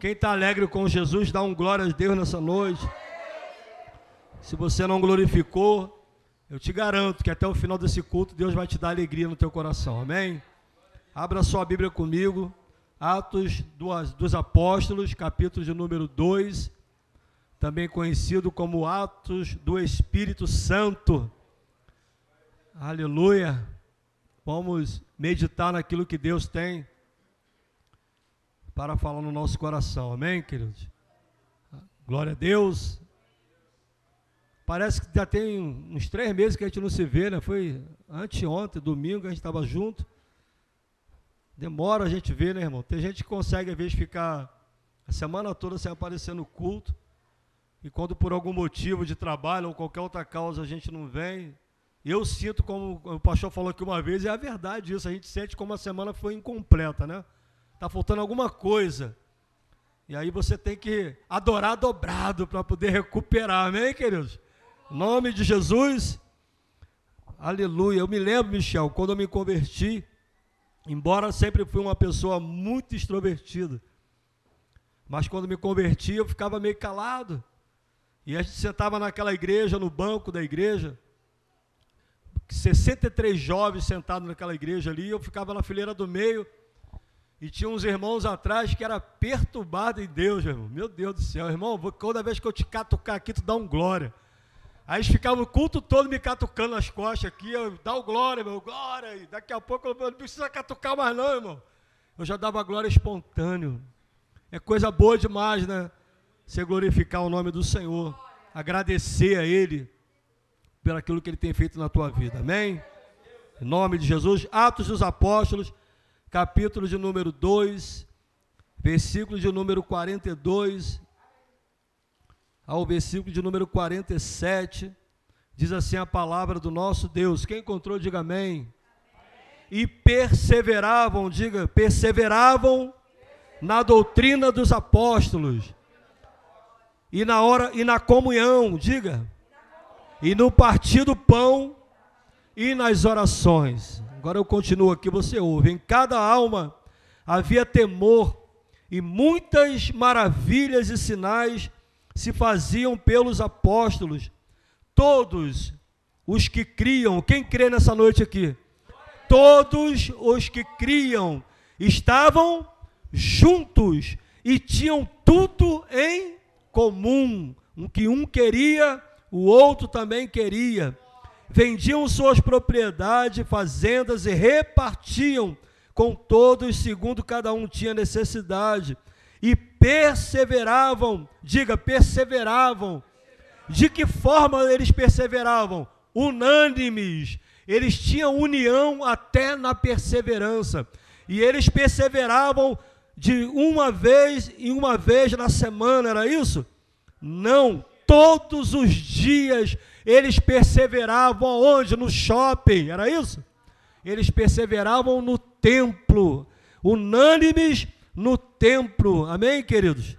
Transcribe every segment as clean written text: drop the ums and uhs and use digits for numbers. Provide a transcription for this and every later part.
Quem está alegre com Jesus, dá um glória a Deus nessa noite. Se você não glorificou, eu te garanto que até o final desse culto, Deus vai te dar alegria no teu coração, amém? Abra sua Bíblia comigo, Atos dos Apóstolos, capítulo de número 2, também conhecido como Atos do Espírito Santo. Aleluia! Vamos meditar naquilo que Deus tem para falar no nosso coração, amém, queridos? Glória a Deus. Parece que já tem uns 3 meses que a gente não se vê, né? Foi anteontem, domingo, a gente estava junto. Demora a gente ver, né, irmão? Tem gente que consegue, às vezes, ficar a semana toda sem aparecer no culto. E quando por algum motivo de trabalho ou qualquer outra causa a gente não vem, eu sinto, como o pastor falou aqui uma vez, é a verdade isso, a gente sente como a semana foi incompleta, né? Está faltando alguma coisa. E aí você tem que adorar dobrado para poder recuperar, amém, queridos? Em nome de Jesus, aleluia. Eu me lembro, Michel, quando eu me converti, embora sempre fui uma pessoa muito extrovertida, mas quando me converti eu ficava meio calado. E a gente sentava naquela igreja, no banco da igreja, 63 jovens sentados naquela igreja ali, eu ficava na fileira do meio, e tinha uns irmãos atrás que era perturbado em Deus, meu irmão. Meu Deus do céu, irmão, toda vez que eu te catucar aqui, tu dá um glória. Aí eles ficavam o culto todo me catucando nas costas aqui, eu dá o glória, meu, glória. E daqui a pouco eu não precisa catucar mais não, irmão. Eu já dava glória espontâneo. É coisa boa demais, né? Você glorificar o nome do Senhor, agradecer a Ele por aquilo que Ele tem feito na tua vida, amém? Em nome de Jesus, Atos dos Apóstolos, capítulo de número 2, versículo de número 42 ao versículo de número 47, diz assim a palavra do nosso Deus. Quem encontrou, diga amém. E perseveravam, diga, perseveravam na doutrina dos apóstolos, e na comunhão, diga, e no partir do pão, e nas orações. Agora eu continuo aqui, você ouve. Em cada alma havia temor, e muitas maravilhas e sinais se faziam pelos apóstolos. Todos os que criam, quem crê nessa noite aqui? Todos os que criam estavam juntos e tinham tudo em comum. O que um queria, o outro também queria. Vendiam suas propriedades, fazendas e repartiam com todos segundo cada um tinha necessidade. E perseveravam, diga, perseveravam. De que forma eles perseveravam? Unânimes. Eles tinham união até na perseverança. E eles perseveravam de uma vez em uma vez na semana, era isso? Não, todos os dias eles perseveravam aonde? No shopping, era isso? Eles perseveravam no templo, unânimes no templo, amém, queridos?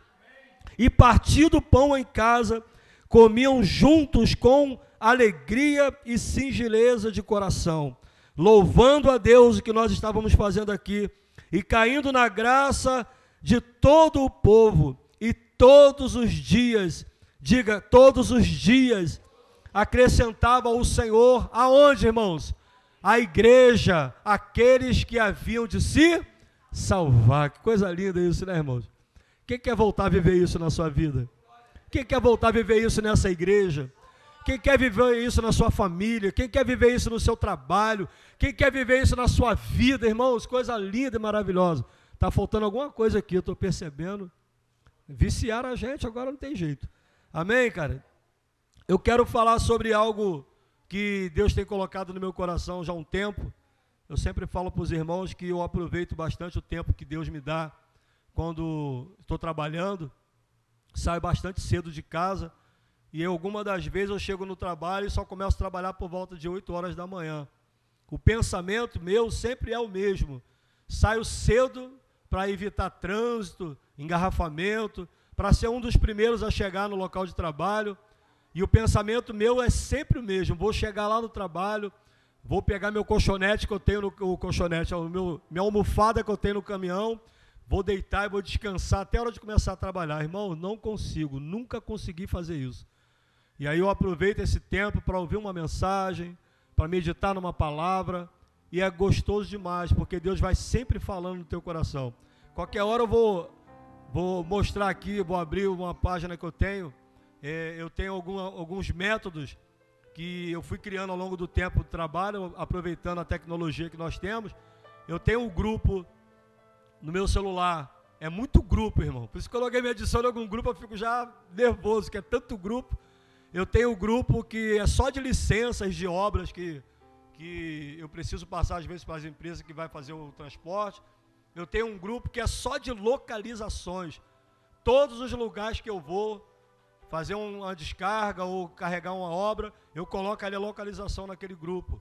E partindo o pão em casa, comiam juntos com alegria e singeleza de coração, louvando a Deus o que nós estávamos fazendo aqui, e caindo na graça de todo o povo, e todos os dias, diga, todos os dias, acrescentava o Senhor, aonde, irmãos? A igreja, aqueles que haviam de se salvar. Que coisa linda isso, né, irmãos? Quem quer voltar a viver isso na sua vida? Quem quer voltar a viver isso nessa igreja? Quem quer viver isso na sua família? Quem quer viver isso no seu trabalho? Quem quer viver isso na sua vida, irmãos? Coisa linda e maravilhosa. Está faltando alguma coisa aqui, eu estou percebendo. Viciar a gente, agora não tem jeito. Amém, cara? Eu quero falar sobre algo que Deus tem colocado no meu coração já há um tempo. Eu sempre falo para os irmãos que eu aproveito bastante o tempo que Deus me dá quando estou trabalhando. Saio bastante cedo de casa e algumas das vezes eu chego no trabalho e só começo a trabalhar por volta de 8 horas da manhã. O pensamento meu sempre é o mesmo. Saio cedo para evitar trânsito, engarrafamento, para ser um dos primeiros a chegar no local de trabalho. E o pensamento meu é sempre o mesmo. Vou chegar lá no trabalho, vou pegar meu colchonete que eu tenho no colchonete, minha almofada que eu tenho no caminhão, vou deitar e vou descansar até a hora de começar a trabalhar. Irmão, não consigo, nunca consegui fazer isso. E aí eu aproveito esse tempo para ouvir uma mensagem, para meditar numa palavra, e é gostoso demais, porque Deus vai sempre falando no teu coração. Qualquer hora eu vou mostrar aqui, vou abrir uma página que eu tenho. Eu tenho alguns métodos que eu fui criando ao longo do tempo do trabalho, aproveitando a tecnologia que nós temos. Eu tenho um grupo no meu celular, é muito grupo, irmão. Por isso que eu coloquei minha edição em algum grupo, eu fico já nervoso, que é tanto grupo. Eu tenho um grupo que é só de licenças de obras que eu preciso passar às vezes para as empresas que vai fazer o transporte. Eu tenho um grupo que é só de localizações. Todos os lugares que eu vou fazer uma descarga ou carregar uma obra, eu coloco ali a localização naquele grupo.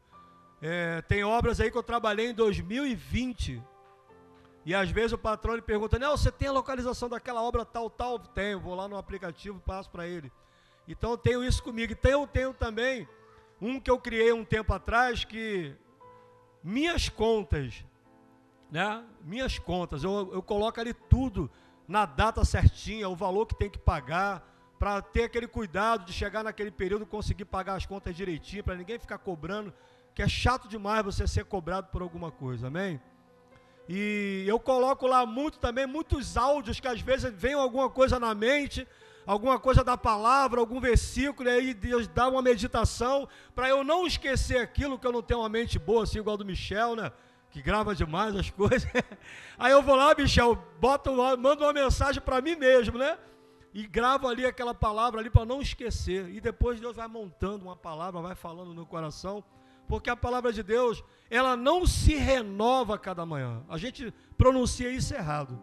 Tem obras aí que eu trabalhei em 2020. E às vezes o patrão ele pergunta, não, você tem a localização daquela obra tal? Tenho, vou lá no aplicativo e passo para ele. Então eu tenho isso comigo. Então eu tenho também um que eu criei um tempo atrás, que minhas contas, né? Minhas contas, eu coloco ali tudo na data certinha, o valor que tem que pagar, para ter aquele cuidado de chegar naquele período, conseguir pagar as contas direitinho, para ninguém ficar cobrando, que é chato demais você ser cobrado por alguma coisa, amém? E eu coloco lá muitos áudios, que às vezes vem alguma coisa na mente, alguma coisa da palavra, algum versículo, e aí Deus dá uma meditação, para eu não esquecer aquilo, que eu não tenho uma mente boa, assim, igual do Michel, né? Que grava demais as coisas. Aí eu vou lá, Michel, mando uma mensagem para mim mesmo, né? E gravo ali aquela palavra ali para não esquecer. E depois Deus vai montando uma palavra, vai falando no coração, porque a palavra de Deus, ela não se renova a cada manhã. A gente pronuncia isso errado.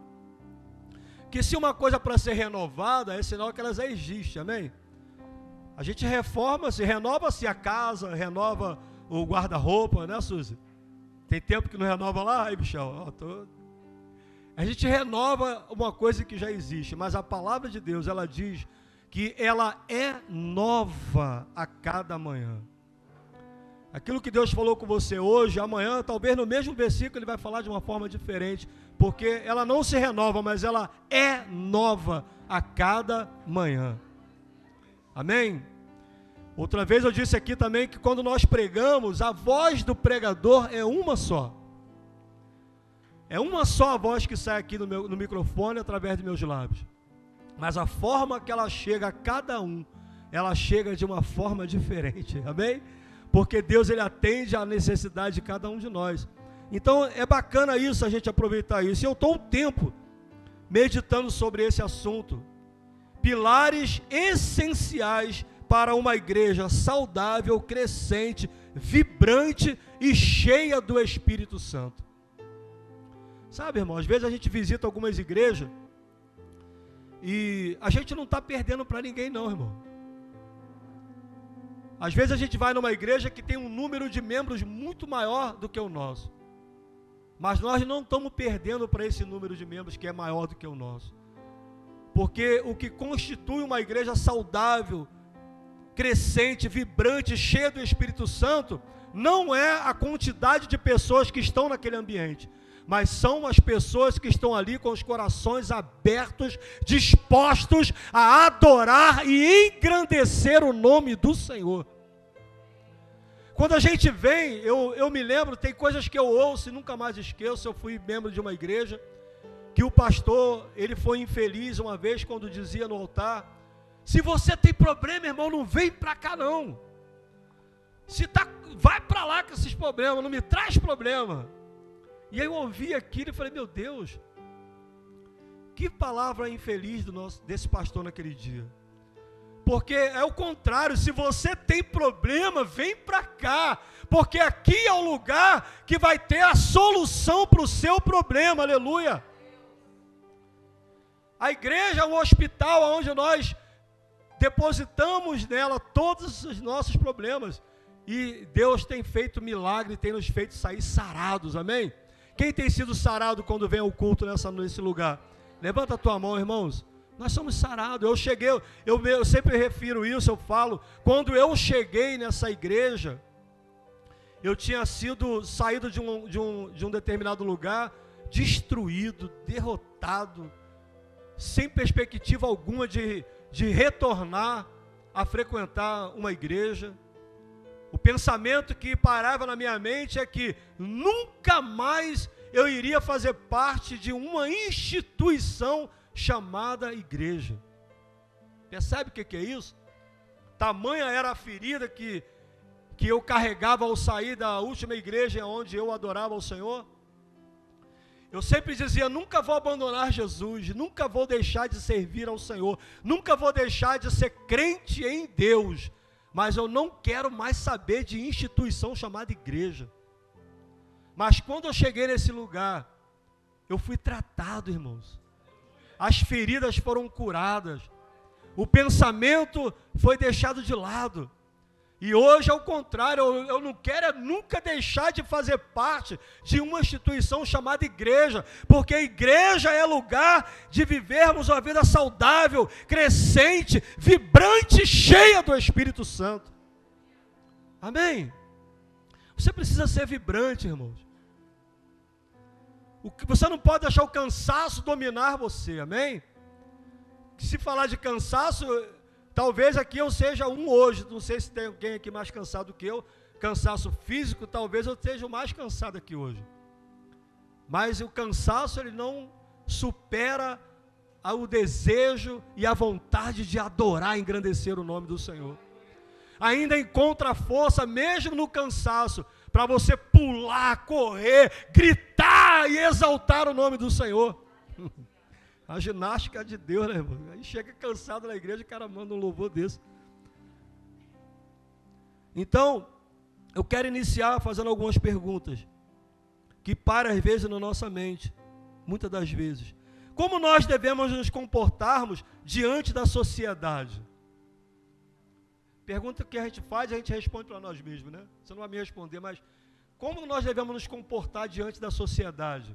Que se uma coisa para ser renovada, é sinal que ela já existe, amém? A gente reforma-se, renova-se a casa, renova o guarda-roupa, né, Suzy? Tem tempo que não renova lá? Aí, Michel, a gente renova uma coisa que já existe, mas a palavra de Deus, ela diz que ela é nova a cada manhã. Aquilo que Deus falou com você hoje, amanhã, talvez no mesmo versículo ele vai falar de uma forma diferente, porque ela não se renova, mas ela é nova a cada manhã. Amém? Outra vez eu disse aqui também que quando nós pregamos, a voz do pregador é uma só. É uma só a voz que sai aqui no microfone através dos meus lábios. Mas a forma que ela chega a cada um, ela chega de uma forma diferente. Amém? Porque Deus, ele atende à necessidade de cada um de nós. Então é bacana isso, a gente aproveitar isso. E eu estou um tempo meditando sobre esse assunto. Pilares essenciais para uma igreja saudável, crescente, vibrante e cheia do Espírito Santo. Sabe, irmão, às vezes a gente visita algumas igrejas e a gente não está perdendo para ninguém não, irmão. Às vezes a gente vai numa igreja que tem um número de membros muito maior do que o nosso. Mas nós não estamos perdendo para esse número de membros que é maior do que o nosso. Porque o que constitui uma igreja saudável, crescente, vibrante, cheia do Espírito Santo, não é a quantidade de pessoas que estão naquele ambiente, mas são as pessoas que estão ali com os corações abertos, dispostos a adorar e engrandecer o nome do Senhor. Quando a gente vem, eu me lembro, tem coisas que eu ouço e nunca mais esqueço. Eu fui membro de uma igreja, que o pastor, ele foi infeliz uma vez quando dizia no altar: se você tem problema, irmão, não vem para cá não. Vai para lá com esses problemas, não me traz problema. E aí eu ouvi aquilo e falei: meu Deus, que palavra infeliz desse pastor naquele dia. Porque é o contrário, se você tem problema, vem para cá, porque aqui é o lugar que vai ter a solução para o seu problema, aleluia. A igreja é um hospital onde nós depositamos nela todos os nossos problemas, e Deus tem feito milagre, tem nos feito sair sarados, amém? Quem tem sido sarado quando vem ao culto nesse lugar? Levanta a tua mão, irmãos. Nós somos sarados. Eu sempre refiro isso, eu falo, quando eu cheguei nessa igreja, eu tinha saído de um determinado lugar, destruído, derrotado, sem perspectiva alguma de retornar a frequentar uma igreja. O pensamento que parava na minha mente é que nunca mais eu iria fazer parte de uma instituição chamada igreja. Percebe o que é isso? Tamanha era a ferida que eu carregava ao sair da última igreja onde eu adorava ao Senhor. Eu sempre dizia, nunca vou abandonar Jesus, nunca vou deixar de servir ao Senhor, nunca vou deixar de ser crente em Deus, mas eu não quero mais saber de instituição chamada igreja. Mas quando eu cheguei nesse lugar, eu fui tratado, irmãos. As feridas foram curadas, o pensamento foi deixado de lado. E hoje, ao contrário, eu não quero nunca deixar de fazer parte de uma instituição chamada igreja, porque a igreja é lugar de vivermos uma vida saudável, crescente, vibrante, cheia do Espírito Santo. Amém? Você precisa ser vibrante, irmãos. Você não pode deixar o cansaço dominar você, amém? Se falar de cansaço, talvez aqui eu seja um hoje, não sei se tem alguém aqui mais cansado do que eu, cansaço físico, talvez eu seja o mais cansado aqui hoje. Mas o cansaço, ele não supera o desejo e a vontade de adorar e engrandecer o nome do Senhor. Ainda encontra força, mesmo no cansaço, para você pular, correr, gritar e exaltar o nome do Senhor. A ginástica de Deus, né, irmão? Aí chega cansado na igreja, o cara manda um louvor desse. Então, eu quero iniciar fazendo algumas perguntas que param às vezes na nossa mente, muitas das vezes. Como nós devemos nos comportarmos diante da sociedade? Pergunta que a gente faz, a gente responde para nós mesmos, né? Você não vai me responder, mas como nós devemos nos comportar diante da sociedade?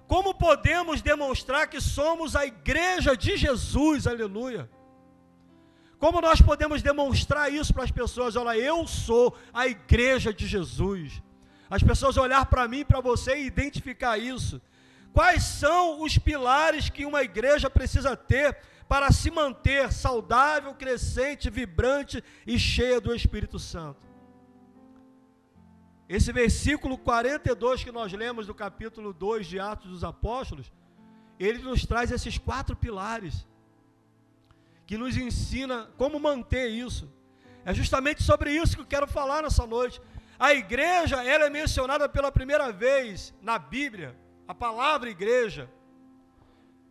Como podemos demonstrar que somos a igreja de Jesus, aleluia? Como nós podemos demonstrar isso para as pessoas? Olha, eu sou a igreja de Jesus. As pessoas olhar para mim e para você e identificar isso. Quais são os pilares que uma igreja precisa ter para se manter saudável, crescente, vibrante e cheia do Espírito Santo? Esse versículo 42 que nós lemos do capítulo 2 de Atos dos Apóstolos, ele nos traz esses 4 pilares, que nos ensina como manter isso. É justamente sobre isso que eu quero falar nessa noite. A igreja, ela é mencionada pela primeira vez na Bíblia, a palavra igreja,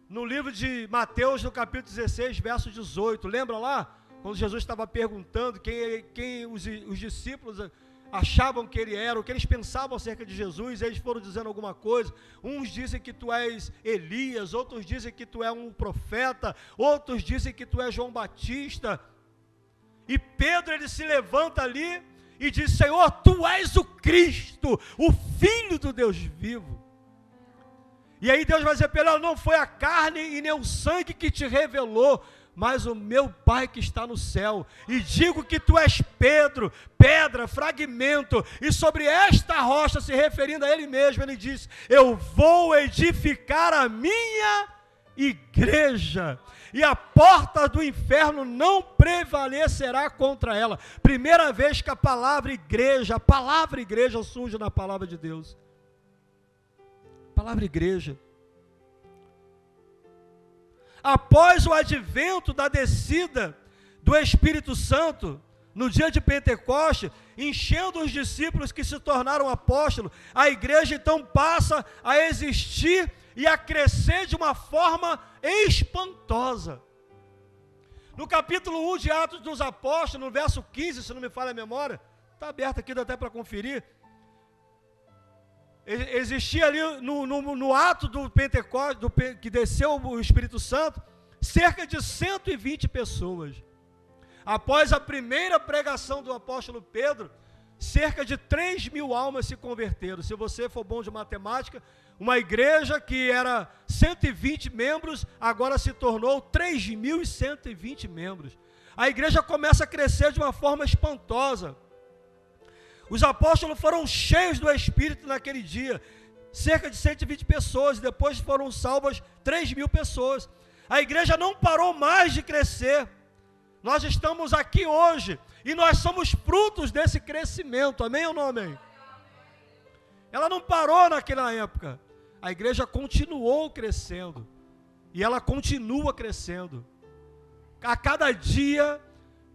no livro de Mateus, no capítulo 16, verso 18. Lembra lá? Quando Jesus estava perguntando quem os discípulos achavam que ele era, o que eles pensavam acerca de Jesus, eles foram dizendo alguma coisa. Uns dizem que tu és Elias, outros dizem que tu és um profeta, outros dizem que tu és João Batista. E Pedro, ele se levanta ali e diz, Senhor, tu és o Cristo, o Filho do Deus vivo. E aí Deus vai dizer para ele, não foi a carne e nem o sangue que te revelou, mas o meu Pai que está no céu. E digo que tu és Pedro, pedra, fragmento, e sobre esta rocha, se referindo a ele mesmo, ele diz, eu vou edificar a minha igreja, e a porta do inferno não prevalecerá contra ela. Primeira vez que a palavra igreja surge na palavra de Deus. Palavra igreja. Após o advento da descida do Espírito Santo, no dia de Pentecoste, enchendo os discípulos que se tornaram apóstolos, a igreja então passa a existir e a crescer de uma forma espantosa. No capítulo 1 de Atos dos Apóstolos, no verso 15, se não me falha a memória, está aberto aqui, dá até para conferir. Existia ali no ato do Pentecoste, que desceu o Espírito Santo, cerca de 120 pessoas. Após a primeira pregação do apóstolo Pedro, cerca de 3.000 almas se converteram. Se você for bom de matemática, uma igreja que era 120 membros, agora se tornou 3.120 membros. A igreja começa a crescer de uma forma espantosa. Os apóstolos foram cheios do Espírito naquele dia. cerca de 120 pessoas, e depois foram salvas 3.000 pessoas. A igreja não parou mais de crescer. Nós estamos aqui hoje, e nós somos frutos desse crescimento, amém ou não amém? Ela não parou naquela época, a igreja continuou crescendo, e ela continua crescendo. A cada dia,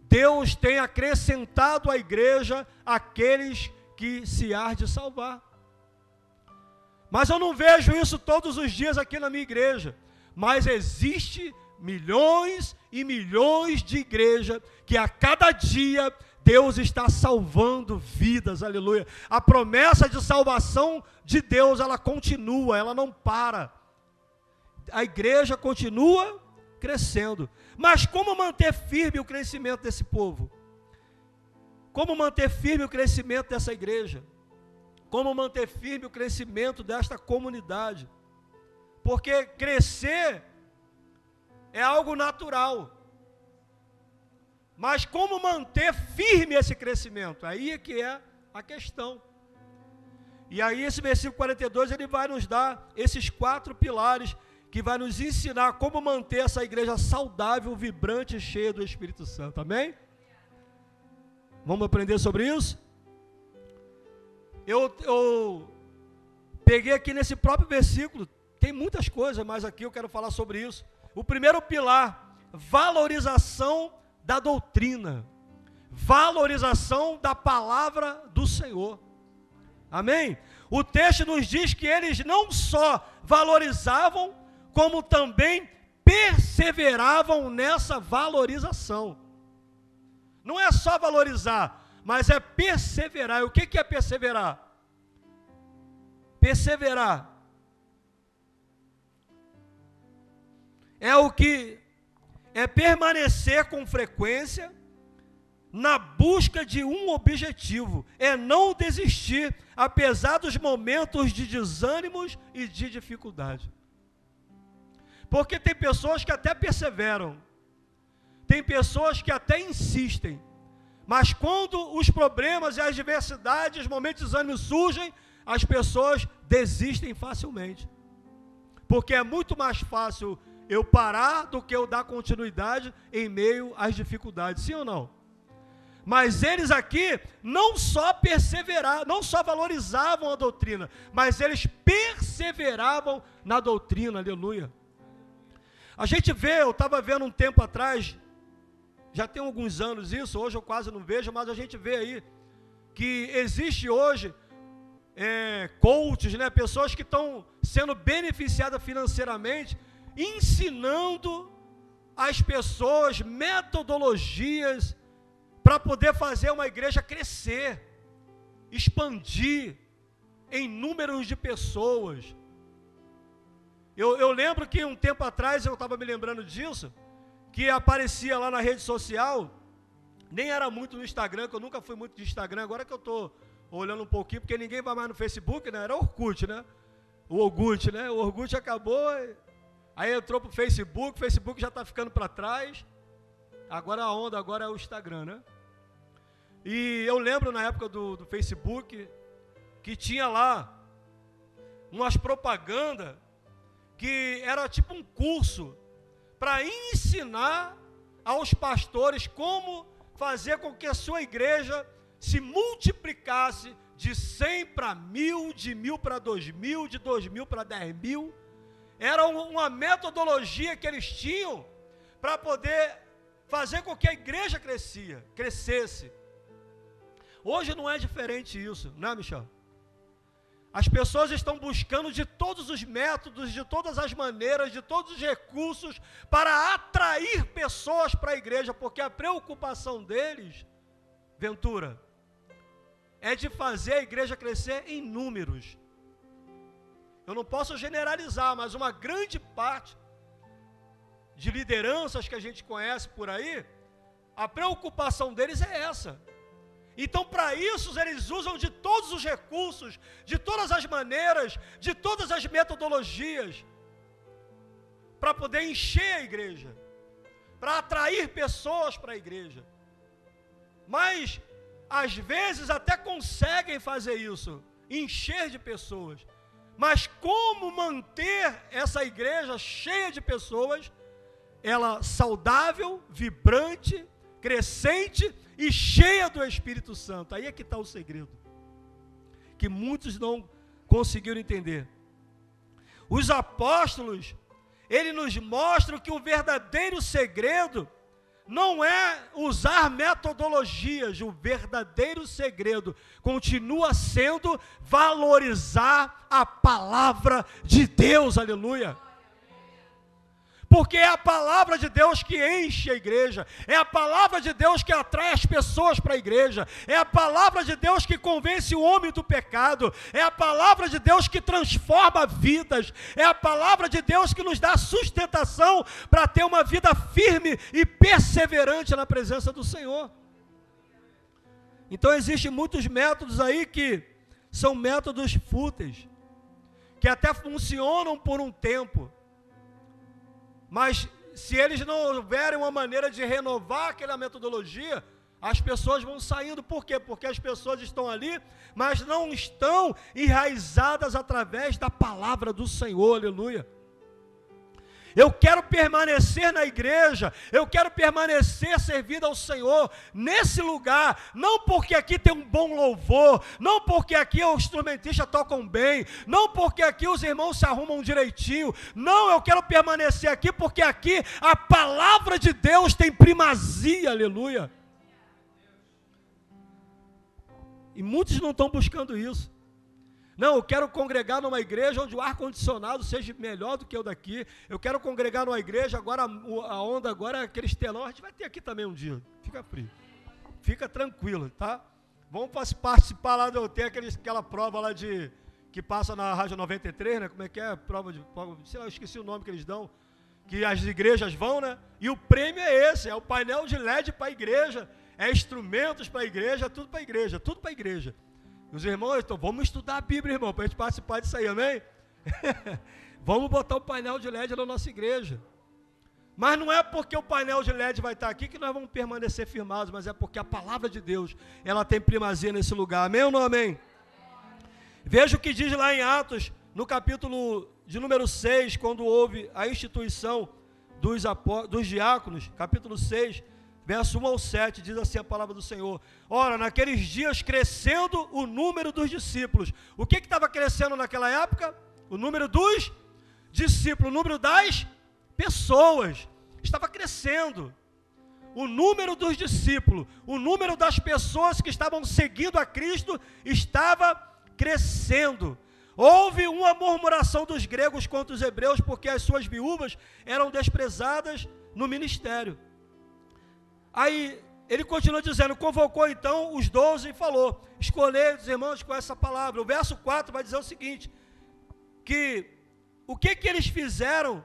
Deus tem acrescentado à igreja aqueles que se há de salvar. Mas eu não vejo isso todos os dias aqui na minha igreja. Mas existe milhões e milhões de igrejas que a cada dia Deus está salvando vidas, aleluia. A promessa de salvação de Deus, ela continua, ela não para. A igreja continua crescendo. Mas como manter firme o crescimento desse povo? Como manter firme o crescimento dessa igreja? Como manter firme o crescimento desta comunidade? Porque crescer é algo natural. Mas como manter firme esse crescimento? Aí é que é a questão. E aí esse versículo 42, ele vai nos dar esses 4 pilares que vai nos ensinar como manter essa igreja saudável, vibrante e cheia do Espírito Santo. Amém? Vamos aprender sobre isso? Eu peguei aqui nesse próprio versículo, tem muitas coisas, mas aqui eu quero falar sobre isso. O primeiro pilar, valorização da doutrina, valorização da palavra do Senhor. Amém? O texto nos diz que eles não só valorizavam, como também perseveravam nessa valorização. Não é só valorizar, mas é perseverar. E o que é perseverar? Perseverar é o que é permanecer com frequência na busca de um objetivo, é não desistir, apesar dos momentos de desânimos e de dificuldade. Porque tem pessoas que até perseveram, tem pessoas que até insistem, mas quando os problemas e as adversidades, os momentos de desânimo surgem, as pessoas desistem facilmente. Porque é muito mais fácil eu parar do que eu dar continuidade em meio às dificuldades, sim ou não? Mas eles aqui não só perseveravam, não só valorizavam a doutrina, mas eles perseveravam na doutrina, aleluia. A gente vê, eu estava vendo um tempo atrás, já tem alguns anos isso, hoje eu quase não vejo, mas a gente vê aí, que existe hoje coaches, né, pessoas que estão sendo beneficiadas financeiramente, ensinando as pessoas metodologias para poder fazer uma igreja crescer, expandir em números de pessoas. Eu lembro que um tempo atrás, eu estava me lembrando disso, que aparecia lá na rede social, nem era muito no Instagram, que eu nunca fui muito de Instagram, agora que eu estou olhando um pouquinho, porque ninguém vai mais no Facebook, né? Era Orkut, né? O Orkut, né? O Orkut acabou, aí entrou para o Facebook já está ficando para trás, agora a onda agora é o Instagram, né? E eu lembro na época do Facebook, que tinha lá umas propagandas, que era tipo um curso, para ensinar aos pastores como fazer com que a sua igreja se multiplicasse de 100 para 1.000, de 1.000 para 2.000, de 2.000 para 10.000. Era uma metodologia que eles tinham para poder fazer com que a igreja crescesse. Hoje não é diferente isso, não é, Michel? As pessoas estão buscando de todos os métodos, de todas as maneiras, de todos os recursos para atrair pessoas para a igreja, porque a preocupação deles, Ventura, é de fazer a igreja crescer em números. Eu não posso generalizar, mas uma grande parte de lideranças que a gente conhece por aí, a preocupação deles é essa. Então, para isso, eles usam de todos os recursos, de todas as maneiras, de todas as metodologias, para poder encher a igreja, para atrair pessoas para a igreja. Mas, às vezes, até conseguem fazer isso, encher de pessoas, Mas como manter essa igreja cheia de pessoas, ela saudável, vibrante, crescente e cheia do Espírito Santo? Aí é que está o segredo, que muitos não conseguiram entender. Os apóstolos, eles nos mostram que o verdadeiro segredo não é usar metodologias, o verdadeiro segredo continua sendo valorizar a palavra de Deus, aleluia. Porque é a palavra de Deus que enche a igreja, é a palavra de Deus que atrai as pessoas para a igreja, é a palavra de Deus que convence o homem do pecado, é a palavra de Deus que transforma vidas, é a palavra de Deus que nos dá sustentação para ter uma vida firme e perseverante na presença do Senhor. Então existem muitos métodos aí que são métodos fúteis, que até funcionam por um tempo, mas se eles não houverem uma maneira de renovar aquela metodologia, as pessoas vão saindo. Por quê? Porque as pessoas estão ali, mas não estão enraizadas através da palavra do Senhor, aleluia. Eu quero permanecer na igreja, eu quero permanecer servindo ao Senhor nesse lugar, não porque aqui tem um bom louvor, não porque aqui os instrumentistas tocam bem, não porque aqui os irmãos se arrumam direitinho, não, eu quero permanecer aqui porque aqui a palavra de Deus tem primazia, aleluia. E muitos não estão buscando isso. Não, eu quero congregar numa igreja onde o ar-condicionado seja melhor do que o daqui. Eu quero congregar numa igreja, agora a onda agora é aqueles telão. A gente vai ter aqui também um dia, fica frio. Fica tranquilo, tá? Vamos participar lá, tem aquela prova lá que passa na Rádio 93, né? Como é que é? Prova sei lá, eu esqueci o nome que eles dão. Que as igrejas vão, né? E o prêmio é esse, é o painel de LED para a igreja, é instrumentos para a igreja, tudo para a igreja, tudo para a igreja. Os irmãos, então vamos estudar a Bíblia, irmão, para a gente participar disso aí, amém? Vamos botar o painel de LED na nossa igreja. Mas não é porque o painel de LED vai estar aqui que nós vamos permanecer firmados, mas é porque a palavra de Deus, ela tem primazia nesse lugar, amém ou não amém? Veja o que diz lá em Atos, no capítulo de número 6, quando houve a instituição dos diáconos, capítulo 6, verso 1 ao 7, diz assim a palavra do Senhor. Ora, naqueles dias crescendo o número dos discípulos. O que estava crescendo naquela época? O número dos discípulos, o número das pessoas. Estava crescendo. O número dos discípulos, o número das pessoas que estavam seguindo a Cristo estava crescendo. Houve uma murmuração dos gregos contra os hebreus, porque as suas viúvas eram desprezadas no ministério. Aí ele continua dizendo, convocou então os 12 e falou, escolhei os irmãos com essa palavra. O verso 4 vai dizer o seguinte, que o que eles fizeram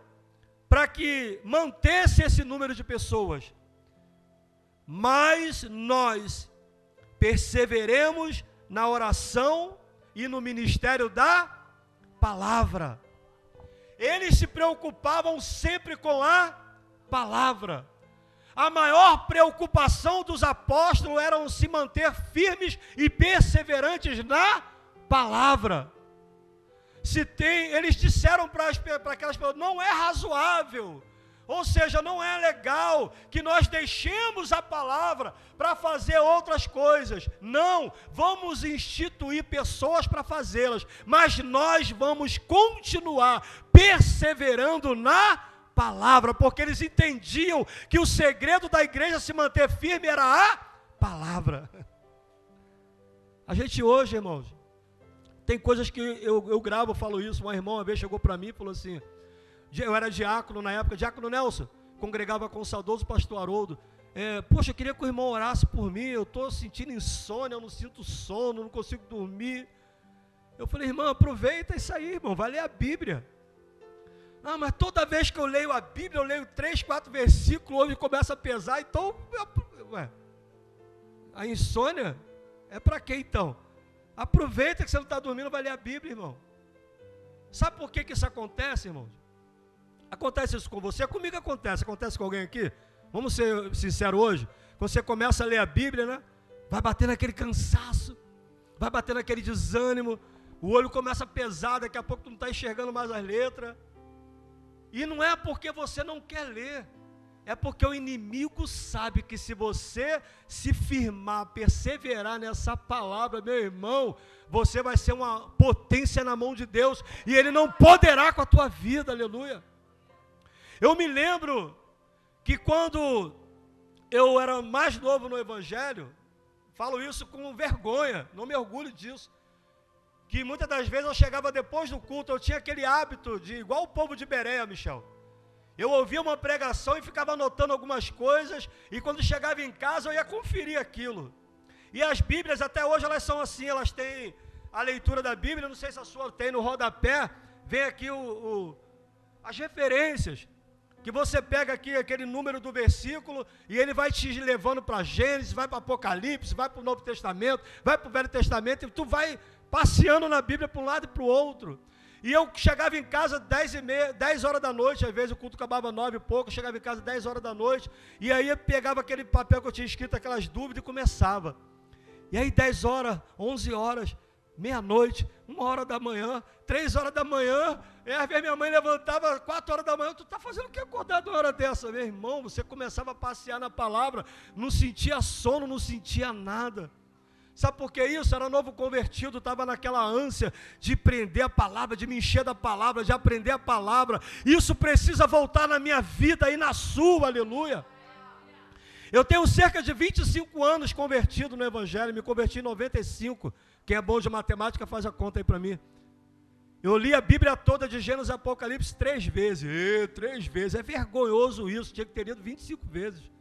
para que mantesse esse número de pessoas? Mas nós perseveremos na oração e no ministério da palavra. Eles se preocupavam sempre com a palavra. A maior preocupação dos apóstolos era se manter firmes e perseverantes na palavra. Eles disseram para aquelas pessoas, não é razoável, ou seja, não é legal que nós deixemos a palavra para fazer outras coisas. Não, vamos instituir pessoas para fazê-las, mas nós vamos continuar perseverando na palavra, porque eles entendiam que o segredo da igreja se manter firme era a palavra. A gente hoje, irmãos, tem coisas que eu gravo, eu falo isso. Uma irmã uma vez chegou para mim e falou assim, eu era diácono na época, diácono Nelson, congregava com o saudoso pastor Haroldo. Poxa, eu queria que o irmão orasse por mim, eu estou sentindo insônia, eu não sinto sono, não consigo dormir. Eu falei, irmão, aproveita isso aí, irmão, vai ler a Bíblia. Não, mas toda vez que eu leio a Bíblia, eu leio 3, 4 versículos, hoje começa a pesar, então, a insônia é para quê então? Aproveita que você não está dormindo, vai ler a Bíblia, irmão. Sabe por que isso acontece, irmãos? Acontece isso com você? Comigo acontece com alguém aqui? Vamos ser sinceros hoje? Quando você começa a ler a Bíblia, né? Vai bater naquele cansaço, vai bater naquele desânimo, o olho começa a pesar, daqui a pouco tu não está enxergando mais as letras. E não é porque você não quer ler, é porque o inimigo sabe que se você se firmar, perseverar nessa palavra, meu irmão, você vai ser uma potência na mão de Deus, e Ele não poderá com a tua vida, aleluia. Eu me lembro que quando eu era mais novo no Evangelho, falo isso com vergonha, não me orgulho disso, que muitas das vezes eu chegava depois do culto, eu tinha aquele hábito de, igual o povo de Bereia, Michel, eu ouvia uma pregação e ficava anotando algumas coisas, e quando chegava em casa eu ia conferir aquilo. E as Bíblias até hoje elas são assim, elas têm a leitura da Bíblia, não sei se a sua tem no rodapé, vem aqui as referências, que você pega aqui aquele número do versículo, e ele vai te levando para Gênesis, vai para Apocalipse, vai para o Novo Testamento, vai para o Velho Testamento, e tu vai passeando na Bíblia para um lado e para o outro. E eu chegava em casa 10 horas da noite, às vezes o culto acabava 9 e pouco, eu chegava em casa 10 horas da noite, e aí eu pegava aquele papel que eu tinha escrito, aquelas dúvidas, e começava. E aí 10 horas, 11 horas, meia-noite, 1 hora da manhã, 3 horas da manhã, e às vezes minha mãe levantava 4 horas da manhã, tu está fazendo o que acordado uma hora dessa? Meu irmão, você começava a passear na palavra, não sentia sono, não sentia nada. Sabe por que isso? Era novo convertido, estava naquela ânsia de prender a palavra, de me encher da palavra, de aprender a palavra. Isso precisa voltar na minha vida e na sua, aleluia. Eu tenho cerca de 25 anos convertido no Evangelho, me converti em 95. Quem é bom de matemática faz a conta aí para mim. Eu li a Bíblia toda de Gênesis e Apocalipse 3 vezes. 3 vezes, é vergonhoso isso, tinha que ter lido 25 vezes.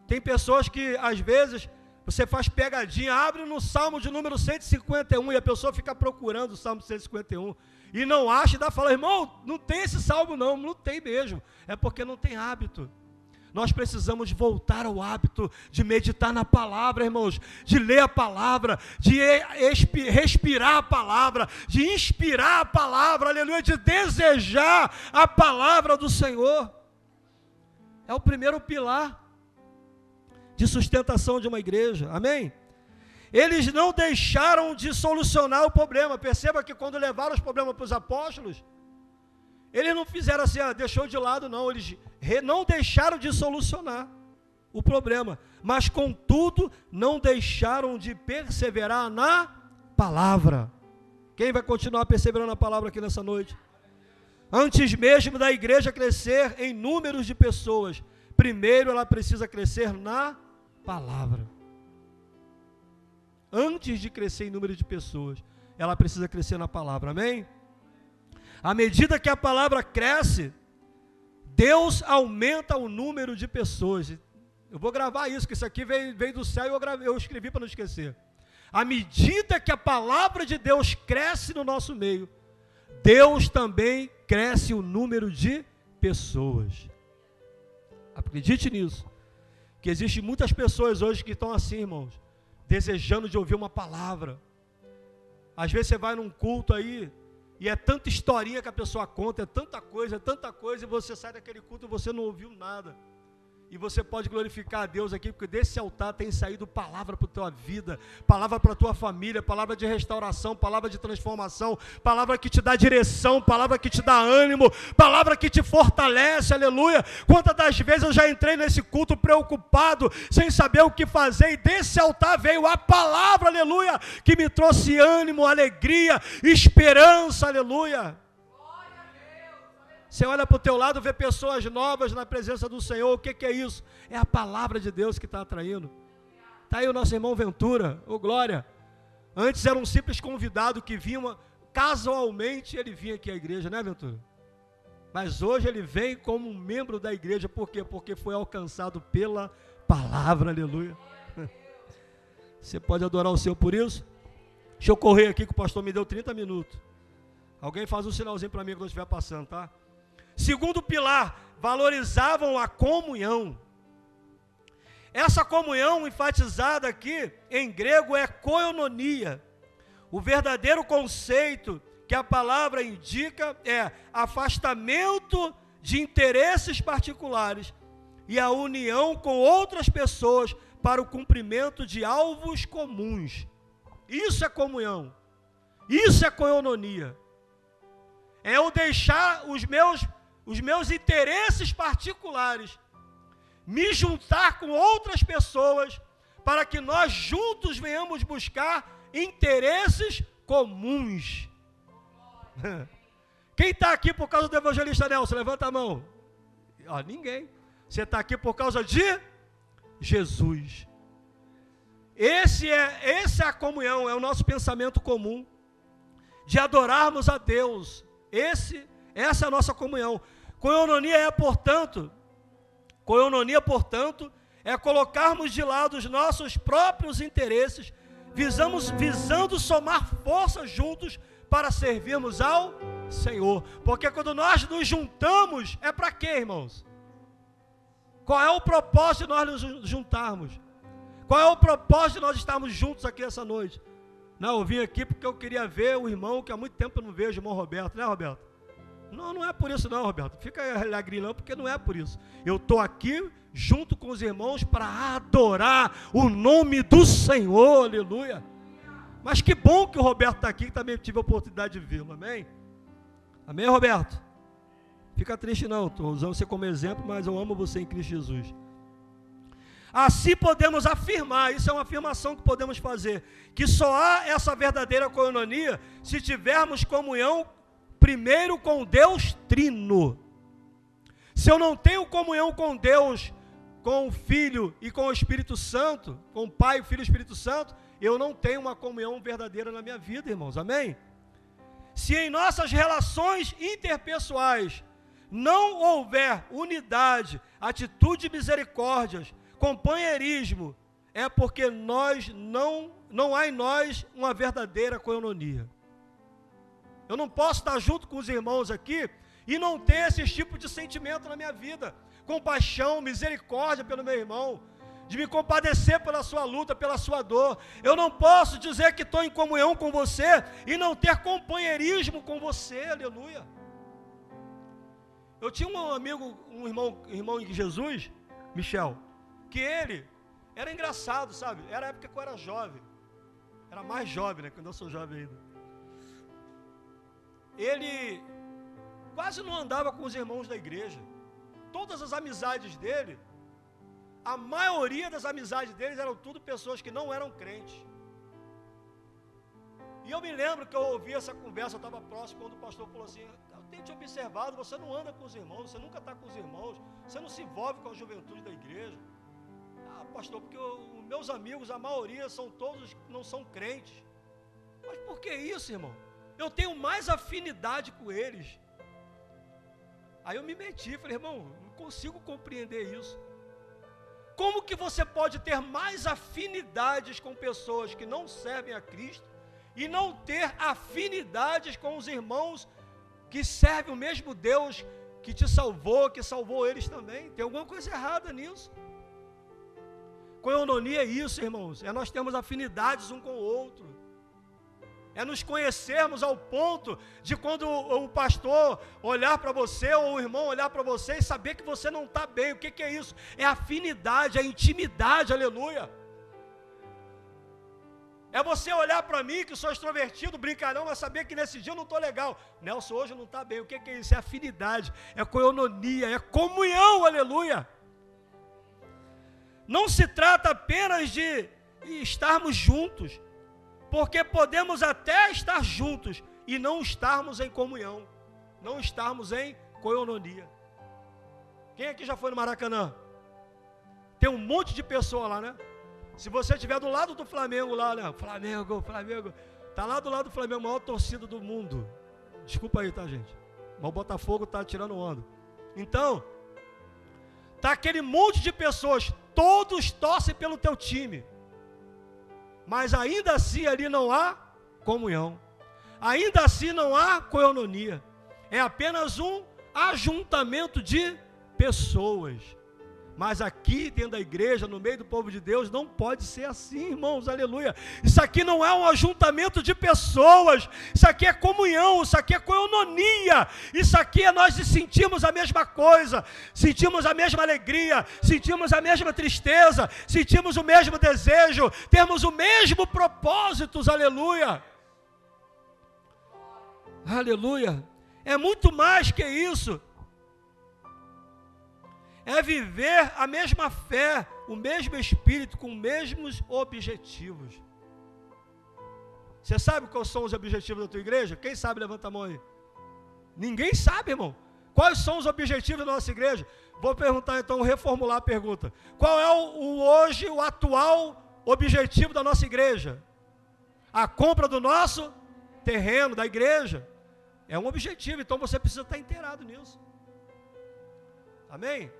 Tem pessoas que, às vezes, você faz pegadinha, abre no Salmo de número 151 e a pessoa fica procurando o Salmo 151 e não acha e dá fala, irmão, não tem esse Salmo não tem mesmo, é porque não tem hábito. Nós precisamos voltar ao hábito de meditar na palavra, irmãos, de ler a palavra, de respirar a palavra, de inspirar a palavra, aleluia, de desejar a palavra do Senhor. É o primeiro pilar de sustentação de uma igreja, amém? Eles não deixaram de solucionar o problema. Perceba que quando levaram os problemas para os apóstolos, eles não fizeram assim, deixou de lado, não, eles não deixaram de solucionar o problema, mas contudo, não deixaram de perseverar na palavra. Quem vai continuar perseverando na palavra aqui nessa noite? Antes mesmo da igreja crescer em números de pessoas, primeiro ela precisa crescer na palavra. Antes de crescer em número de pessoas, ela precisa crescer na palavra, amém? À medida que a palavra cresce, Deus aumenta o número de pessoas. Eu vou gravar isso, que isso aqui veio do céu e eu escrevi para não esquecer. À medida que a palavra de Deus cresce no nosso meio, Deus também cresce o número de pessoas. Acredite nisso, que existem muitas pessoas hoje que estão assim, irmãos, desejando de ouvir uma palavra. Às vezes você vai num culto aí, e é tanta historinha que a pessoa conta, é tanta coisa, e você sai daquele culto e você não ouviu nada. E você pode glorificar a Deus aqui, porque desse altar tem saído palavra para a tua vida, palavra para a tua família, palavra de restauração, palavra de transformação, palavra que te dá direção, palavra que te dá ânimo, palavra que te fortalece, aleluia. Quantas das vezes eu já entrei nesse culto preocupado, sem saber o que fazer, e desse altar veio a palavra, aleluia, que me trouxe ânimo, alegria, esperança, aleluia. Você olha para o teu lado, vê pessoas novas na presença do Senhor. O que é isso? É a palavra de Deus que está atraindo. Está aí o nosso irmão Ventura, glória. Antes era um simples convidado que vinha, casualmente ele vinha aqui à igreja, né, Ventura? Mas hoje ele vem como um membro da igreja. Por quê? Porque foi alcançado pela palavra, aleluia. Você pode adorar o Senhor por isso? Deixa eu correr aqui, que o pastor me deu 30 minutos. Alguém faz um sinalzinho para mim quando eu estiver passando, tá? Segundo pilar, valorizavam a comunhão. Essa comunhão enfatizada aqui em grego é koinonia. O verdadeiro conceito que a palavra indica é afastamento de interesses particulares e a união com outras pessoas para o cumprimento de alvos comuns. Isso é comunhão. Isso é koinonia. É eu deixar os meus interesses particulares, me juntar com outras pessoas, para que nós juntos venhamos buscar interesses comuns. Quem está aqui por causa do evangelista Nelson? Levanta a mão. Ninguém. Você está aqui por causa de Jesus. Essa é a comunhão, é o nosso pensamento comum, de adorarmos a Deus. Essa é a nossa comunhão. Koinonia, portanto, é colocarmos de lado os nossos próprios interesses, visando somar forças juntos para servirmos ao Senhor. Porque quando nós nos juntamos, é para quê, irmãos? Qual é o propósito de nós nos juntarmos? Qual é o propósito de nós estarmos juntos aqui essa noite? Não, eu vim aqui porque eu queria ver o irmão que há muito tempo eu não vejo, o irmão Roberto, né, Roberto? Não é por isso não, Roberto. Fica alegre não, porque não é por isso. Eu estou aqui junto com os irmãos para adorar o nome do Senhor, aleluia. Mas que bom que o Roberto está aqui, que também tive a oportunidade de vê-lo, amém? Amém, Roberto? Fica triste não, estou usando você como exemplo, mas eu amo você em Cristo Jesus. Assim podemos afirmar, isso é uma afirmação que podemos fazer, que só há essa verdadeira koinonia se tivermos comunhão primeiro com Deus Trino. Se eu não tenho comunhão com Deus, com o Filho e com o Espírito Santo, com o Pai, o Filho e o Espírito Santo, eu não tenho uma comunhão verdadeira na minha vida, irmãos, amém? Se em nossas relações interpessoais não houver unidade, atitude de misericórdias, companheirismo, é porque não há em nós uma verdadeira koinonia. Eu não posso estar junto com os irmãos aqui e não ter esse tipo de sentimento na minha vida. Compaixão, misericórdia pelo meu irmão, de me compadecer pela sua luta, pela sua dor. Eu não posso dizer que estou em comunhão com você e não ter companheirismo com você, aleluia. Eu tinha um amigo, um irmão em Jesus, Michel, que ele era engraçado, sabe? Era a época que eu era jovem. Era mais jovem, né? Quando eu sou jovem ainda. Ele quase não andava com os irmãos da igreja. Todas as amizades dele, a maioria das amizades deles eram tudo pessoas que não eram crentes. E eu me lembro que eu ouvi essa conversa, eu estava próximo, quando o pastor falou assim: eu tenho te observado, você não anda com os irmãos, você nunca está com os irmãos, você não se envolve com a juventude da igreja. Pastor, porque os meus amigos, a maioria são todos, não são crentes. Mas por que isso, irmão? Eu tenho mais afinidade com eles. Aí eu me meti, falei: irmão, não consigo compreender isso. Como que você pode ter mais afinidades com pessoas que não servem a Cristo e não ter afinidades com os irmãos que servem o mesmo Deus que te salvou, que salvou eles também? Tem alguma coisa errada nisso. Koinonia é isso, irmãos, é nós termos afinidades um com o outro, é nos conhecermos ao ponto de quando o pastor olhar para você, ou o irmão olhar para você e saber que você não está bem. O que é isso? É afinidade, é intimidade, aleluia. É você olhar para mim, que sou extrovertido, brincalhão, mas saber que nesse dia eu não estou legal. Nelson hoje não está bem. O que é isso? É afinidade, é koinonia, é comunhão, aleluia. Não se trata apenas de estarmos juntos, porque podemos até estar juntos e não estarmos em comunhão, não estarmos em koinonia. Quem aqui já foi no Maracanã? Tem um monte de pessoa lá, né? Se você estiver do lado do Flamengo lá, né? Flamengo, tá lá do lado do Flamengo, a maior torcida do mundo. Desculpa aí, tá, gente? Mas o Botafogo tá tirando onda. Então, tá aquele monte de pessoas, todos torcem pelo teu time, mas ainda assim ali não há comunhão, ainda assim não há koinonia, é apenas um ajuntamento de pessoas. Mas aqui dentro da igreja, no meio do povo de Deus, não pode ser assim, irmãos, aleluia. Isso aqui não é um ajuntamento de pessoas, isso aqui é comunhão, isso aqui é coinonia, isso aqui é nós sentimos a mesma coisa, sentimos a mesma alegria, sentimos a mesma tristeza, sentimos o mesmo desejo, temos o mesmo propósito, aleluia. Aleluia. É muito mais que isso. É viver a mesma fé, o mesmo espírito, com os mesmos objetivos. Você sabe quais são os objetivos da tua igreja? Quem sabe, levanta a mão aí. Ninguém sabe, irmão. Quais são os objetivos da nossa igreja? Vou perguntar então, reformular a pergunta. Qual é hoje o atual objetivo da nossa igreja? A compra do nosso terreno, da igreja. É um objetivo, então você precisa estar inteirado nisso. Amém?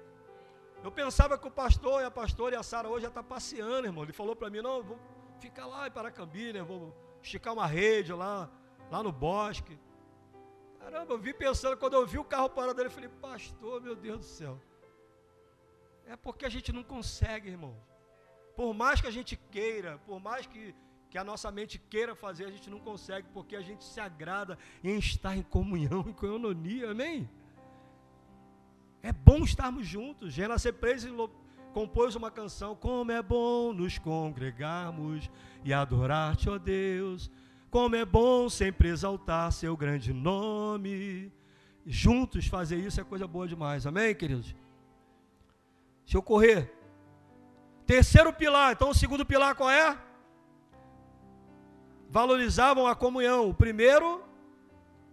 Eu pensava que o pastor e a pastora e a Sara hoje já estão passeando, irmão. Ele falou para mim, não, eu vou ficar lá em Paracambi, né? Vou esticar uma rede lá no bosque. Caramba, eu vim pensando, quando eu vi o carro parado dele, eu falei, pastor, meu Deus do céu. É porque a gente não consegue, irmão. Por mais que a gente queira, por mais que a nossa mente queira fazer, a gente não consegue, porque a gente se agrada em estar em comunhão, em coinonia, amém? É bom estarmos juntos. Renascer Praise compôs uma canção, como é bom nos congregarmos e adorar-te, ó Deus, como é bom sempre exaltar seu grande nome. Juntos fazer isso é coisa boa demais, amém, queridos? Deixa eu correr. Terceiro pilar, então o segundo pilar qual é? Valorizavam a comunhão. O primeiro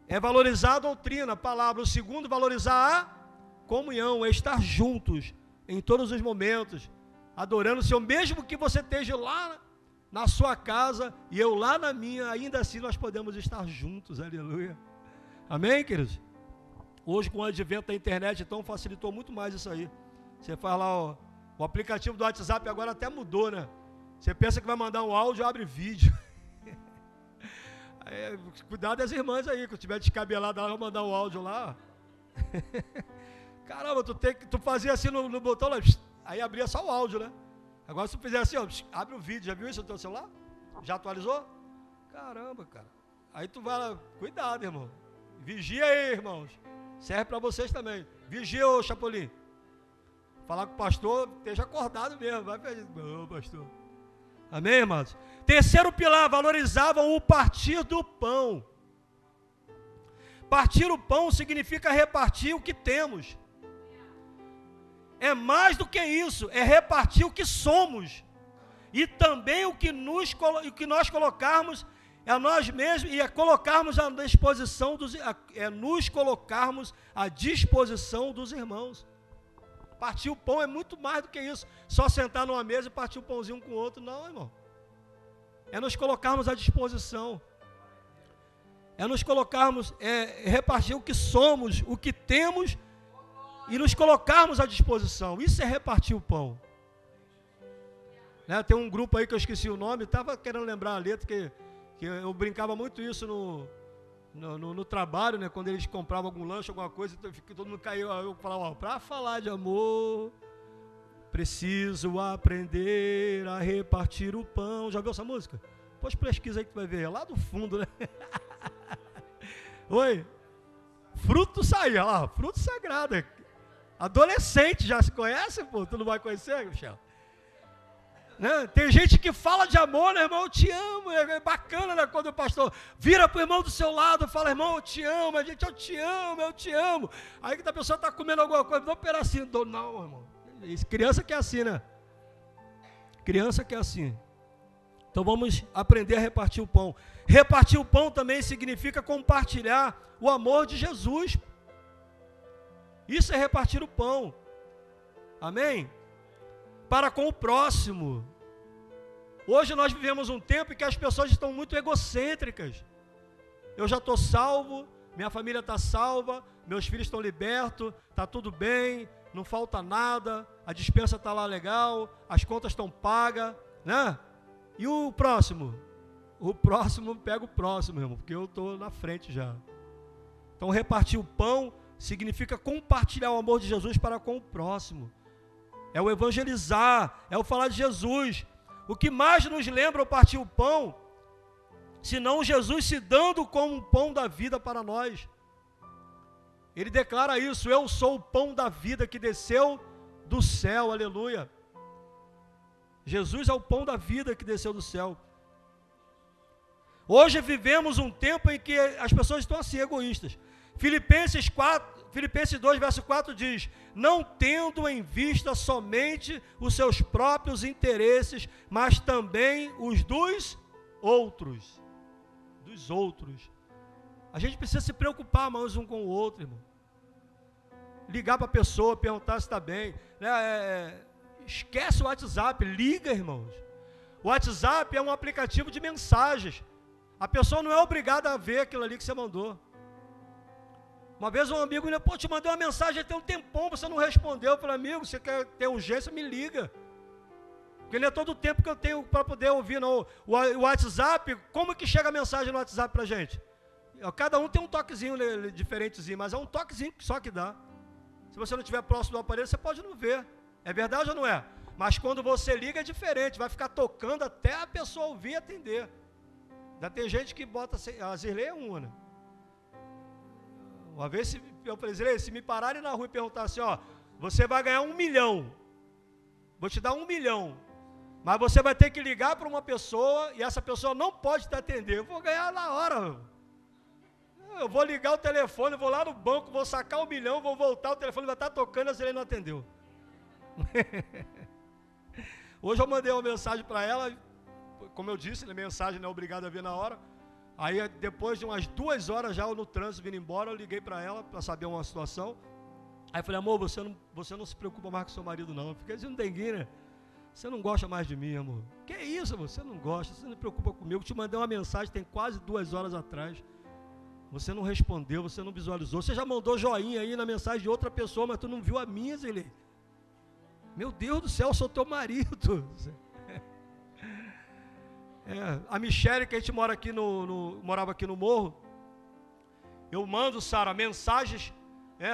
é valorizar a doutrina, a palavra. O segundo, valorizar a comunhão, é estar juntos em todos os momentos, adorando o Senhor, mesmo que você esteja lá na sua casa e eu lá na minha, ainda assim nós podemos estar juntos, aleluia. Amém, queridos? Hoje, com o advento da internet, então, facilitou muito mais isso aí. Você faz lá, o aplicativo do WhatsApp agora até mudou, né? Você pensa que vai mandar um áudio, abre vídeo. Cuidado das irmãs aí, que eu tiver descabelado, ela vai mandar um áudio lá. Caramba, tu fazia assim no botão lá, aí abria só o áudio, né? Agora se tu fizer assim, ó, abre o vídeo, já viu isso no teu celular? Já atualizou? Caramba, cara. Aí tu vai lá, cuidado, irmão. Vigia aí, irmãos. Serve para vocês também. Vigia, ô Chapolin. Falar com o pastor, esteja acordado mesmo. Vai pedir, não, pastor. Amém, irmãos? Terceiro pilar, valorizavam o partir do pão. Partir o pão significa repartir o que temos. É mais do que isso, é repartir o que somos. E também o que nós colocarmos a nós mesmos, e é colocarmos à disposição nos colocarmos à disposição dos irmãos. Partir o pão é muito mais do que isso. Só sentar numa mesa e partir o pãozinho um com o outro, não, irmão. É nos colocarmos à disposição. É nos colocarmos, repartir o que somos, o que temos, e nos colocarmos à disposição. Isso é repartir o pão. Né? Tem um grupo aí que eu esqueci o nome, estava querendo lembrar a letra, que eu brincava muito isso no trabalho, né? Quando eles compravam algum lanche, alguma coisa, todo mundo caiu, eu falava, para falar de amor, preciso aprender a repartir o pão. Já viu essa música? Depois pesquisa aí que tu vai ver, é lá do fundo, né? Oi? Fruto saía lá, fruto sagrado. Adolescente já se conhece, pô? Tu não vai conhecer, Michel? Né? Tem gente que fala de amor, né, irmão? Eu te amo. É bacana, né? Quando o pastor vira para o irmão do seu lado e fala, irmão, eu te amo. A gente, eu te amo, eu te amo. Aí que a pessoa está comendo alguma coisa, dá um pedacinho. Não, irmão. Criança que é assim, né? Criança que é assim. Então vamos aprender a repartir o pão. Repartir o pão também significa compartilhar o amor de Jesus. Isso é repartir o pão. Amém? Para com o próximo. Hoje nós vivemos um tempo em que as pessoas estão muito egocêntricas. Eu já estou salvo, minha família está salva, meus filhos estão libertos, está tudo bem, não falta nada, a despensa está lá legal, as contas estão pagas, né? E o próximo? O próximo pega o próximo, irmão, porque eu estou na frente já. Então repartir o pão significa compartilhar o amor de Jesus para com o próximo. é o evangelizar, é o falar de Jesus. O que mais nos lembra o partir o pão, senão Jesus se dando como um pão da vida para nós. Ele declara isso: eu sou o pão da vida que desceu do céu, aleluia. Jesus é o pão da vida que desceu do céu. Hoje vivemos um tempo em que as pessoas estão assim, egoístas. Filipenses 2, verso 4 diz: não tendo em vista somente os seus próprios interesses, mas também os dos outros. Dos outros. A gente precisa se preocupar mais um com o outro, irmão. Ligar para a pessoa, perguntar se está bem. Esquece o WhatsApp, liga, irmãos. O WhatsApp é um aplicativo de mensagens. A pessoa não é obrigada a ver aquilo ali que você mandou. Uma vez um amigo me disse: te mandei uma mensagem tem um tempão, você não respondeu. Eu falei: amigo, você quer ter urgência, me liga. Porque não é todo o tempo que eu tenho para poder ouvir, não. O WhatsApp, como que chega a mensagem no WhatsApp para a gente? Cada um tem um toquezinho diferentezinho, mas é um toquezinho só que dá. Se você não estiver próximo do aparelho, você pode não ver. É verdade ou não é? Mas quando você liga é diferente, vai ficar tocando até a pessoa ouvir e atender. Já tem gente que bota, a Zirlei é uma, né? Uma vez eu falei: Zirlei, se me pararem na rua e perguntar assim, você vai ganhar 1 milhão, vou te dar 1 milhão, mas você vai ter que ligar para uma pessoa e essa pessoa não pode te atender. Eu vou ganhar na hora. Eu vou ligar o telefone, vou lá no banco, vou sacar 1 milhão, vou voltar, o telefone vai estar tocando e a Zirlei não atendeu. Hoje eu mandei uma mensagem para ela. Como eu disse, a mensagem não é obrigada a vir na hora. Aí depois de umas 2 horas já no trânsito vindo embora, eu liguei para ela para saber uma situação. Aí eu falei: amor, você não se preocupa mais com seu marido não. Eu fiquei dizendo: dengue, né? Você não gosta mais de mim, amor. Que isso, amor? Você não gosta, você não se preocupa comigo. Eu te mandei uma mensagem tem quase 2 horas atrás. Você não respondeu, você não visualizou. Você já mandou joinha aí na mensagem de outra pessoa, mas tu não viu a minha, Zirlei. Meu Deus do céu, eu sou teu marido. A Michele, que a gente morava aqui no morro, eu mando, Sara, mensagens,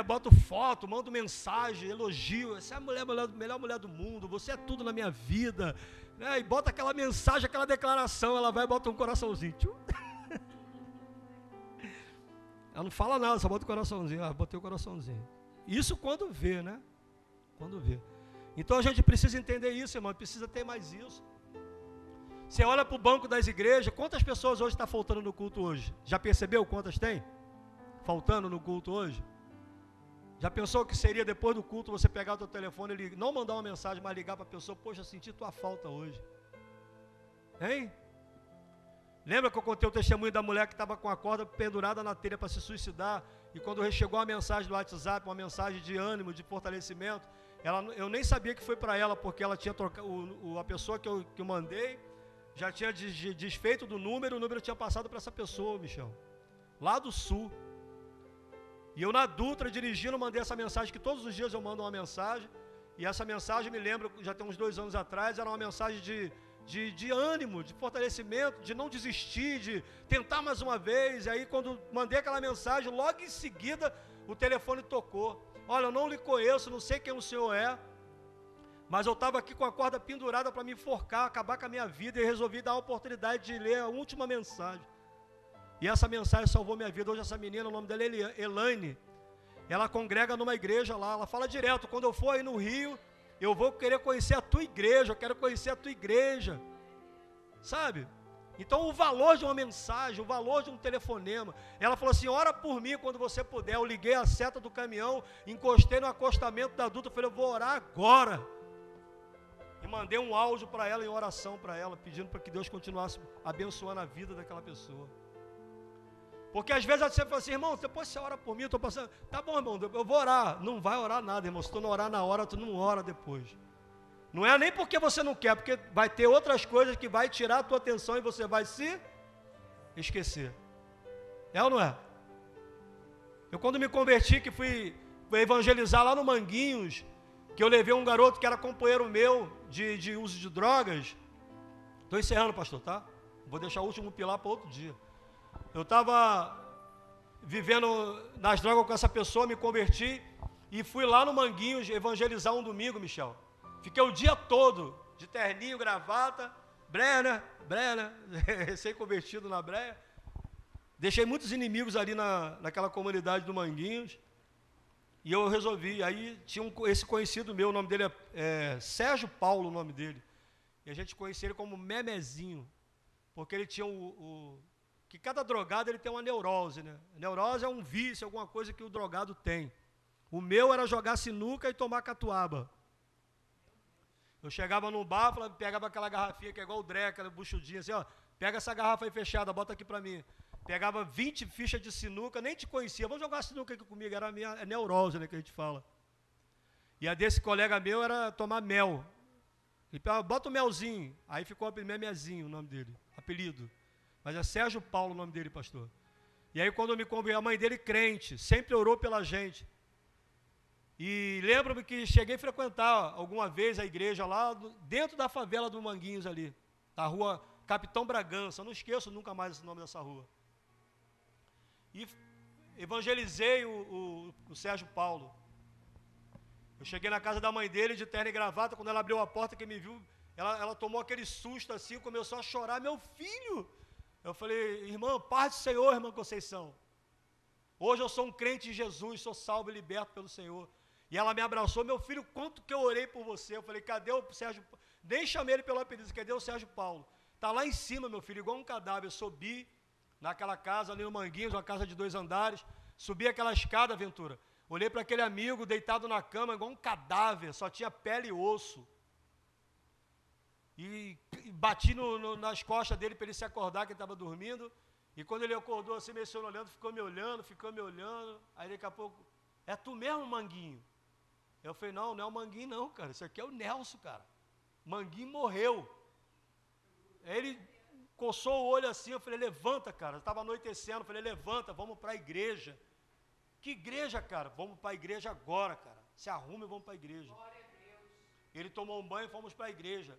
boto foto, mando mensagem, elogio: essa é a melhor mulher do mundo, você é tudo na minha vida, e bota aquela mensagem, aquela declaração, ela vai e bota um coraçãozinho. Ela não fala nada, só bota o coraçãozinho. Botei o coraçãozinho. Isso quando vê, né? Quando vê. Então a gente precisa entender isso, irmão, precisa ter mais isso. Você olha para o banco das igrejas, quantas pessoas hoje está faltando no culto hoje? Já percebeu quantas tem faltando no culto hoje? Já pensou que seria depois do culto você pegar o teu telefone e não mandar uma mensagem, mas ligar para a pessoa: poxa, senti tua falta hoje. Hein? Lembra que eu contei o testemunho da mulher que estava com a corda pendurada na telha para se suicidar? E quando chegou a mensagem do WhatsApp, uma mensagem de ânimo, de fortalecimento, eu nem sabia que foi para ela, porque ela tinha trocado, a pessoa que eu mandei já tinha desfeito do número, o número tinha passado para essa pessoa, Michel, lá do sul. E eu na Dutra, dirigindo, mandei essa mensagem, que todos os dias eu mando uma mensagem, e essa mensagem, me lembro, já tem uns 2 anos atrás, era uma mensagem de ânimo, de fortalecimento, de não desistir, de tentar mais uma vez. E aí quando mandei aquela mensagem, logo em seguida o telefone tocou. Olha, eu não lhe conheço, não sei quem o senhor é, mas eu estava aqui com a corda pendurada para me enforcar, acabar com a minha vida, e resolvi dar a oportunidade de ler a última mensagem. E essa mensagem salvou minha vida. Hoje essa menina, o nome dela é Elaine, ela congrega numa igreja lá, ela fala direto: quando eu for aí no Rio, eu vou querer conhecer a tua igreja, eu quero conhecer a tua igreja, sabe? Então o valor de uma mensagem, o valor de um telefonema. Ela falou assim: ora por mim quando você puder. Eu liguei a seta do caminhão, encostei no acostamento da Dutra, falei: eu vou orar agora. E mandei um áudio para ela, em oração para ela, pedindo para que Deus continuasse abençoando a vida daquela pessoa. Porque às vezes você fala assim: irmão, depois você ora por mim, eu estou passando. Tá bom, irmão, eu vou orar. Não vai orar nada, irmão. Se tu não orar na hora, tu não ora depois. Não é nem porque você não quer, porque vai ter outras coisas que vai tirar a tua atenção e você vai se esquecer. É ou não é? Eu quando me converti, que fui evangelizar lá no Manguinhos, que eu levei um garoto que era companheiro meu de uso de drogas. Estou encerrando, pastor, tá? Vou deixar o último pilar para outro dia. Eu estava vivendo nas drogas com essa pessoa, me converti e fui lá no Manguinhos evangelizar um domingo, Michel. Fiquei o dia todo de terninho, gravata, breia, recém-convertido na breia. Deixei muitos inimigos ali naquela comunidade do Manguinhos. E eu resolvi, aí tinha esse conhecido meu, o nome dele é Sérgio Paulo, o nome dele. E a gente conhecia ele como Memezinho, porque ele tinha que cada drogado ele tem uma neurose, né? A neurose é um vício, alguma coisa que o drogado tem. O meu era jogar sinuca e tomar catuaba. Eu chegava num bar, pegava aquela garrafinha que é igual o Dreca, aquela buchudinha assim, ó, pega essa garrafa aí fechada, bota aqui pra mim. Pegava 20 fichas de sinuca, nem te conhecia, vamos jogar sinuca aqui comigo, era a minha neurose, né, que a gente fala. E a desse colega meu era tomar mel. Ele falava, bota o melzinho, aí ficou Memezinho o nome dele, apelido. Mas é Sérgio Paulo o nome dele, pastor. E aí quando eu me convidei, a mãe dele crente, sempre orou pela gente. E lembro-me que cheguei a frequentar alguma vez a igreja lá, dentro da favela do Manguinhos ali, na rua Capitão Bragança, eu não esqueço nunca mais esse nome dessa rua. E evangelizei o Sérgio Paulo. Eu cheguei na casa da mãe dele, de terno e gravata, quando ela abriu a porta, que me viu, ela tomou aquele susto assim, começou a chorar, meu filho! Eu falei, irmã, paz do Senhor, irmã Conceição. Hoje eu sou um crente em Jesus, sou salvo e liberto pelo Senhor. E ela me abraçou, meu filho, quanto que eu orei por você. Eu falei, cadê o Sérgio? Nem chamei ele pelo apelido, cadê o Sérgio Paulo? Está lá em cima, meu filho, igual um cadáver. Eu subi naquela casa ali no Manguinhos, uma casa de 2 andares, subi aquela escada, Ventura. Olhei para aquele amigo deitado na cama, igual um cadáver, só tinha pele e osso. E bati nas costas dele para ele se acordar, que ele estava dormindo. E quando ele acordou assim, meio sonolento, ficou me olhando. Aí daqui a pouco, é tu mesmo, Manguinho? Eu falei, não é o Manguinho não, cara, isso aqui é o Nelson, cara. Manguinho morreu. Aí ele coçou o olho assim, eu falei, levanta, cara. Estava anoitecendo, eu falei, levanta, vamos para a igreja. Que igreja, cara? Vamos para a igreja agora, cara. Se arrume e vamos para a igreja. Ele tomou um banho e fomos para a igreja.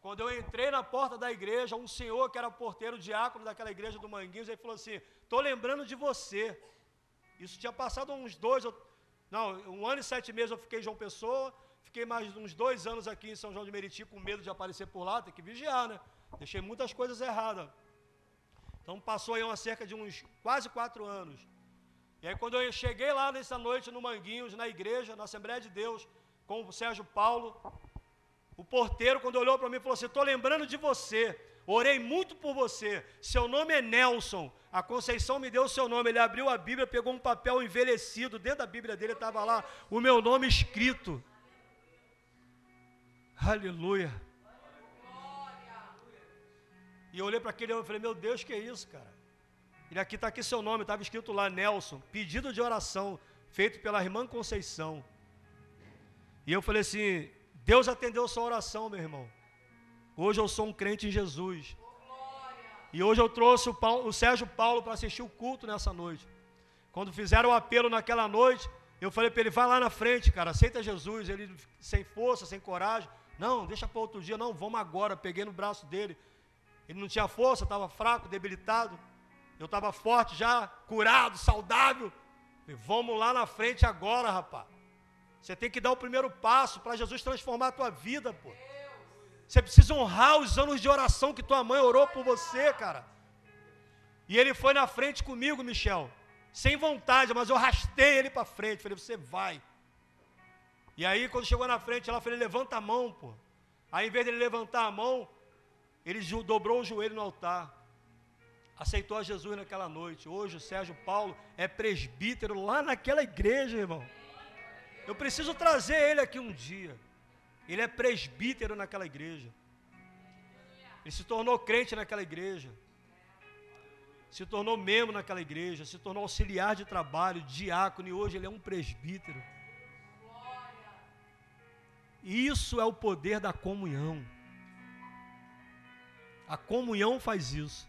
Quando eu entrei na porta da igreja, um senhor que era porteiro diácono daquela igreja do Manguinhos, ele falou assim, estou lembrando de você. Isso tinha passado uns 1 ano e 7 meses eu fiquei em João Pessoa, fiquei mais uns 2 anos aqui em São João de Meriti com medo de aparecer por lá, tem que vigiar, né? Deixei muitas coisas erradas. Então passou aí cerca de uns quase 4 anos. E aí quando eu cheguei lá nessa noite no Manguinhos, na igreja, na Assembleia de Deus, com o Sérgio Paulo, o porteiro, quando olhou para mim, falou assim, estou lembrando de você, orei muito por você, seu nome é Nelson, a Conceição me deu o seu nome. Ele abriu a Bíblia, pegou um papel envelhecido, dentro da Bíblia dele estava lá o meu nome escrito. Aleluia. E eu olhei para aquele homem e falei, meu Deus, que é isso, cara? Ele aqui está aqui seu nome, estava escrito lá, Nelson, pedido de oração, feito pela irmã Conceição. E eu falei assim, Deus atendeu sua oração, meu irmão. Hoje eu sou um crente em Jesus. E hoje eu trouxe o Sérgio Paulo para assistir o culto nessa noite. Quando fizeram o apelo naquela noite, eu falei para ele, vai lá na frente, cara, aceita Jesus. Ele sem força, sem coragem. Não, deixa para outro dia, não, vamos agora. Peguei no braço dele. Ele não tinha força, estava fraco, debilitado. Eu estava forte já, curado, saudável. Falei, vamos lá na frente agora, rapaz. Você tem que dar o primeiro passo para Jesus transformar a tua vida, pô. Você precisa honrar os anos de oração que tua mãe orou por você, cara. E ele foi na frente comigo, Michel. Sem vontade, mas eu arrastei ele para frente. Falei, você vai. E aí, quando chegou na frente, ela falou, levanta a mão, pô. Aí, em vez dele levantar a mão, ele dobrou o joelho no altar. Aceitou a Jesus naquela noite. Hoje o Sérgio Paulo é presbítero lá naquela igreja, irmão. Eu preciso trazer ele aqui um dia. Ele é presbítero naquela igreja. Ele se tornou crente naquela igreja. Se tornou membro naquela igreja. Se tornou auxiliar de trabalho, diácono. E hoje ele é um presbítero. Isso é o poder da comunhão. A comunhão faz isso.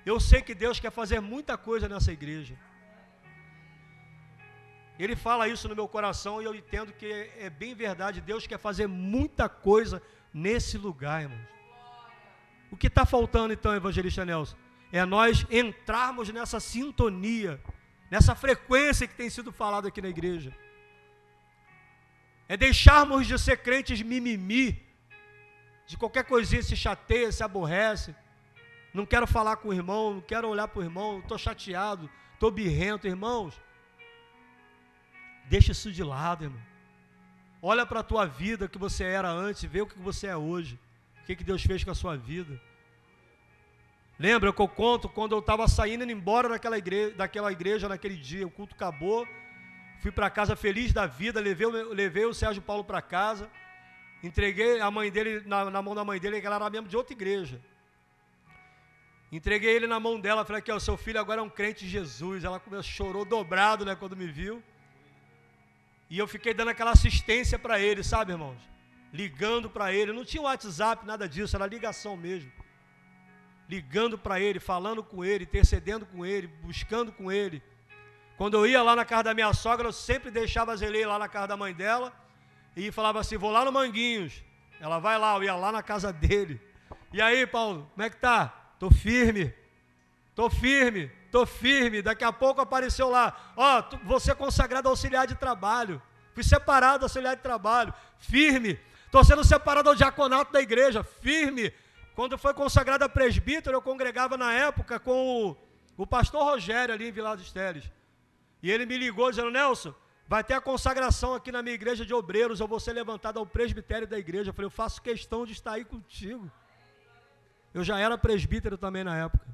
Eu sei que Deus quer fazer muita coisa nessa igreja. Ele fala isso no meu coração e eu entendo que é bem verdade. Deus quer fazer muita coisa nesse lugar, irmãos. O que está faltando então, evangelista Nelson? É nós entrarmos nessa sintonia, nessa frequência que tem sido falado aqui na igreja. É deixarmos de ser crentes mimimi, de qualquer coisinha se chateia, se aborrece. Não quero falar com o irmão, não quero olhar para o irmão, estou chateado, estou birrento, irmãos. Deixa isso de lado, irmão. Olha para a tua vida, que você era antes, vê o que você é hoje. O que Deus fez com a sua vida. Lembra que eu conto quando eu estava saindo, indo embora daquela igreja naquele dia, o culto acabou, fui para casa feliz da vida, levei o Sérgio Paulo para casa, entreguei a mãe dele, na mão da mãe dele, que ela era mesmo de outra igreja. Entreguei ele na mão dela, falei aqui, ó, seu filho agora é um crente de Jesus. Ela chorou dobrado, né, quando me viu. E eu fiquei dando aquela assistência para ele, sabe, irmãos? Ligando para ele, não tinha WhatsApp, nada disso, era ligação mesmo. Ligando para ele, falando com ele, intercedendo com ele, buscando com ele. Quando eu ia lá na casa da minha sogra, eu sempre deixava a Zelei lá na casa da mãe dela e falava assim, vou lá no Manguinhos. Ela vai lá, eu ia lá na casa dele. E aí, Paulo, como é que tá? Tô firme. Daqui a pouco apareceu lá, ó, você é consagrado auxiliar de trabalho. Fui separado auxiliar de trabalho, firme. Estou sendo separado ao diaconato da igreja, firme. Quando foi consagrado a presbítero, eu congregava na época com o pastor Rogério ali em Vila dos Teles. E ele me ligou dizendo, Nelson, vai ter a consagração aqui na minha igreja de obreiros, eu vou ser levantado ao presbitério da igreja. Eu falei, eu faço questão de estar aí contigo. Eu já era presbítero também na época.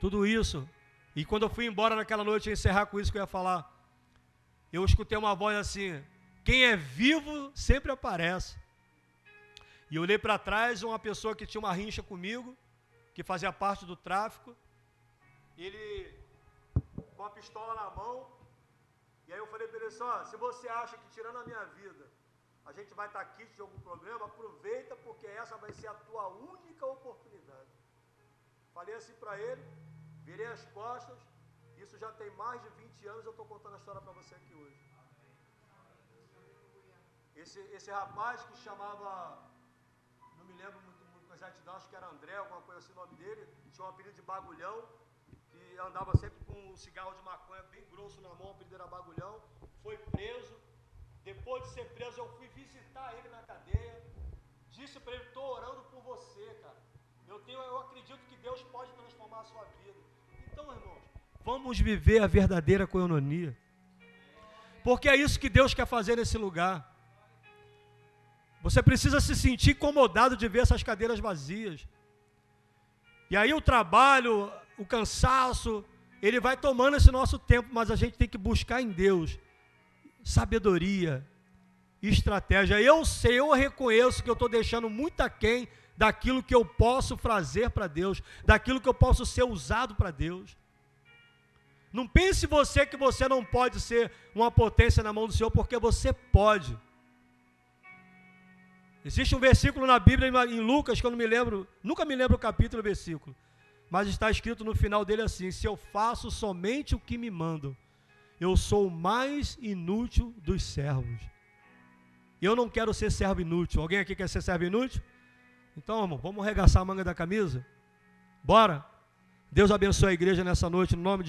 Tudo isso. E quando eu fui embora naquela noite, eu ia encerrar com isso que eu ia falar. Eu escutei uma voz assim, quem é vivo sempre aparece. E eu olhei para trás, uma pessoa que tinha uma rincha comigo, que fazia parte do tráfico, ele com a pistola na mão, e aí eu falei para ele assim, ó, se você acha que tirando a minha vida, a gente vai estar aqui de algum problema, aproveita, porque essa vai ser a tua única oportunidade. Falei assim para ele, virei as costas, isso já tem mais de 20 anos, eu estou contando a história para você aqui hoje. Esse rapaz que chamava, não me lembro muito com exatidão, acho que era André, alguma coisa assim o nome dele, tinha um apelido de Bagulhão, que andava sempre com um cigarro de maconha bem grosso na mão, o apelido era Bagulhão, foi preso. Depois de ser preso, eu fui visitar ele na cadeia, disse para ele, estou orando por você, cara. Eu acredito que Deus pode transformar a sua vida. Então, irmãos, vamos viver a verdadeira coinonia. Porque é isso que Deus quer fazer nesse lugar. Você precisa se sentir incomodado de ver essas cadeiras vazias. E aí o trabalho, o cansaço, ele vai tomando esse nosso tempo, mas a gente tem que buscar em Deus sabedoria, estratégia. Eu sei, eu reconheço que eu estou deixando muito aquém daquilo que eu posso fazer para Deus, daquilo que eu posso ser usado para Deus. Não pense você que você não pode ser uma potência na mão do Senhor, porque você pode. Existe um versículo na Bíblia, em Lucas, que eu não me lembro, nunca me lembro o capítulo e o versículo, mas está escrito no final dele assim, se eu faço somente o que me mandam, eu sou o mais inútil dos servos. Eu não quero ser servo inútil. Alguém aqui quer ser servo inútil? Então, irmão, vamos arregaçar a manga da camisa? Bora? Deus abençoe a igreja nessa noite, no nome de Jesus.